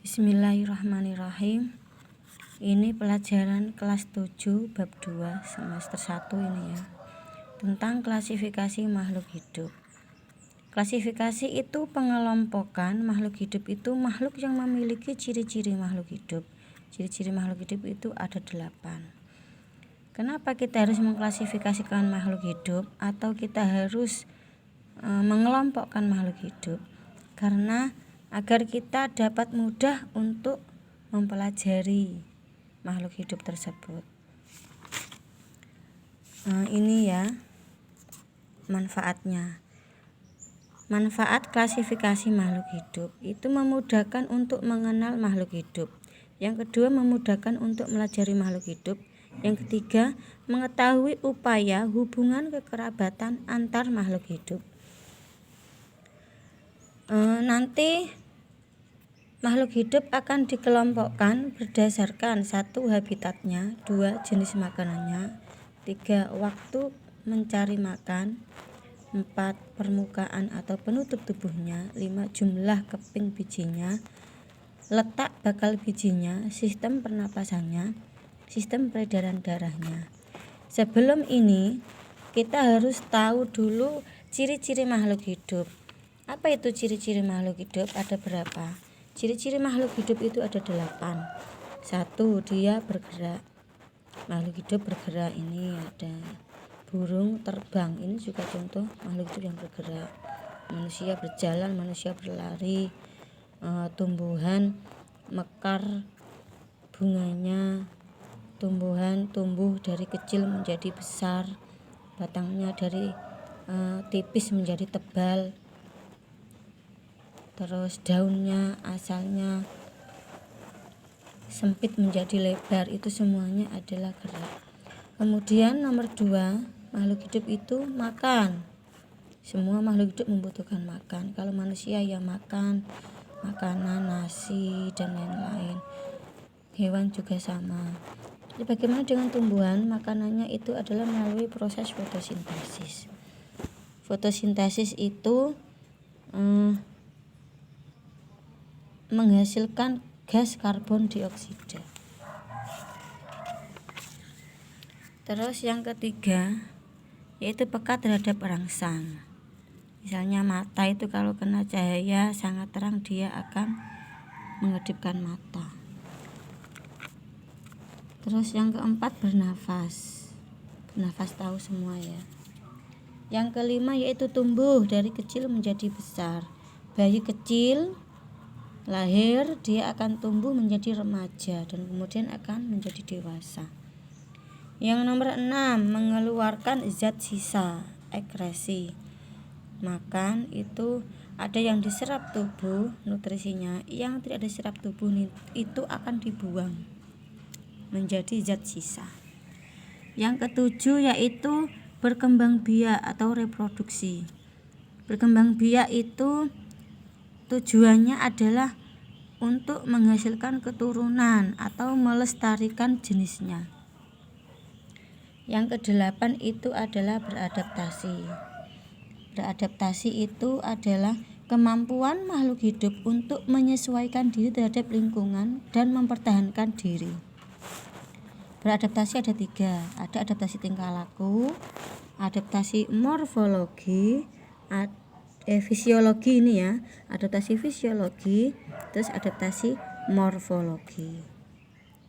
Bismillahirrahmanirrahim. Ini pelajaran kelas 7 bab 2 semester 1 ini ya. Tentang klasifikasi makhluk hidup. Klasifikasi itu pengelompokan makhluk hidup itu makhluk yang memiliki ciri-ciri makhluk hidup. Ciri-ciri makhluk hidup itu ada 8. Kenapa kita harus mengklasifikasikan makhluk hidup atau kita harus mengelompokkan makhluk hidup? Karena agar kita dapat mudah untuk mempelajari makhluk hidup tersebut. Ini ya manfaatnya. Manfaat klasifikasi makhluk hidup itu memudahkan untuk mengenal makhluk hidup. Yang kedua, memudahkan untuk melajari makhluk hidup. Yang ketiga, mengetahui upaya hubungan kekerabatan antar makhluk hidup. Nanti makhluk hidup akan dikelompokkan berdasarkan 1. Habitatnya, 2. Jenis makanannya, 3. Waktu mencari makan, 4. Permukaan atau penutup tubuhnya, 5. Jumlah keping bijinya, letak bakal bijinya, sistem pernapasannya, sistem peredaran darahnya. Sebelum ini kita harus tahu dulu ciri-ciri makhluk hidup. Apa itu ciri-ciri makhluk hidup? Ada berapa? Ciri-ciri makhluk hidup itu ada 8. 1. Dia bergerak. Makhluk hidup bergerak ini ada burung terbang. Ini juga contoh makhluk hidup yang bergerak. Manusia berjalan, manusia berlari. Tumbuhan mekar bunganya. Tumbuhan tumbuh dari kecil menjadi besar. Batangnya dari tipis menjadi tebal. Terus daunnya asalnya sempit menjadi lebar, itu semuanya adalah gerak. Kemudian nomor 2, makhluk hidup itu makan. Semua makhluk hidup membutuhkan makan. Kalau manusia ya makan makanan, nasi dan lain-lain. Hewan juga sama. Jadi bagaimana dengan tumbuhan? Makanannya itu adalah melalui proses fotosintesis. Fotosintesis itu menghasilkan gas karbon dioksida. Terus yang ketiga yaitu peka terhadap rangsang. Misalnya mata itu kalau kena cahaya sangat terang dia akan mengedipkan mata. Terus yang keempat bernafas. Bernafas tahu semua ya. Yang kelima yaitu tumbuh dari kecil menjadi besar. Bayi kecil lahir, dia akan tumbuh menjadi remaja dan kemudian akan menjadi dewasa. Yang nomor 6, mengeluarkan zat sisa, ekskresi. Makan itu ada yang diserap tubuh nutrisinya, yang tidak diserap tubuh itu akan dibuang menjadi zat sisa. Yang ketujuh yaitu berkembang biak atau reproduksi. Berkembang biak itu tujuannya adalah untuk menghasilkan keturunan atau melestarikan jenisnya. Yang ke-8 itu adalah beradaptasi. Beradaptasi itu adalah kemampuan makhluk hidup untuk menyesuaikan diri terhadap lingkungan dan mempertahankan diri. Beradaptasi ada 3. Ada adaptasi tingkah laku, adaptasi morfologi, fisiologi ini ya, adaptasi fisiologi, terus adaptasi morfologi.